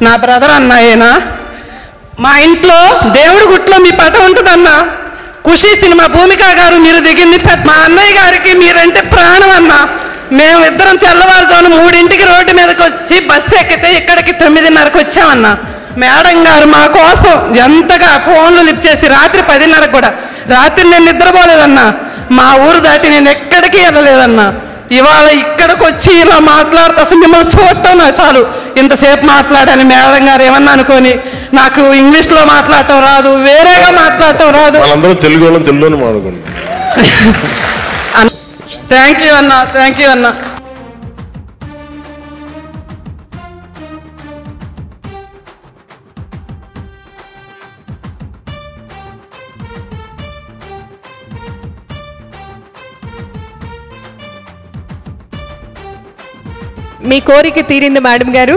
నా బ్రదర్ అన్న ఆయన. మా ఇంట్లో దేవుడి గుట్లో మీ పటం ఉంటుందన్న. ఖుషి సినిమా భూమిక గారు మీరు దిగింది, మా అన్నయ్య గారికి మీరంటే ప్రాణం అన్న. మేము ఇద్దరం తెల్లవారుజామున 3ంటికి రోడ్డు మీదకి వచ్చి బస్సు ఎక్కితే ఇక్కడికి 9:30కి వచ్చామన్న. మేడం గారు మా కోసం ఎంతగా ఫోన్లు లిఫ్ట్ చేసి రాత్రి 10:30 కూడా, రాత్రి నేను నిద్రపోలేదన్నా. మా ఊరు దాటి నేను ఎక్కడికి వెళ్ళలేదన్నా. ఇవాళ ఇక్కడికి వచ్చి ఇలా మాట్లాడుతూ అసలు మిమ్మల్ని చూడటం నాకు చాలు. ఇంతసేపు మాట్లాడాను మేడం గారు ఏమన్నా అనుకోని. నాకు ఇంగ్లీష్లో మాట్లాడటం రాదు, వేరేగా మాట్లాడటం రాదు. తెలుగులోనే మాట్లాడుకోండి. థ్యాంక్ యూ అన్న, థ్యాంక్ యూ అన్న. మీ కోరిక తీరింది మేడం గారు.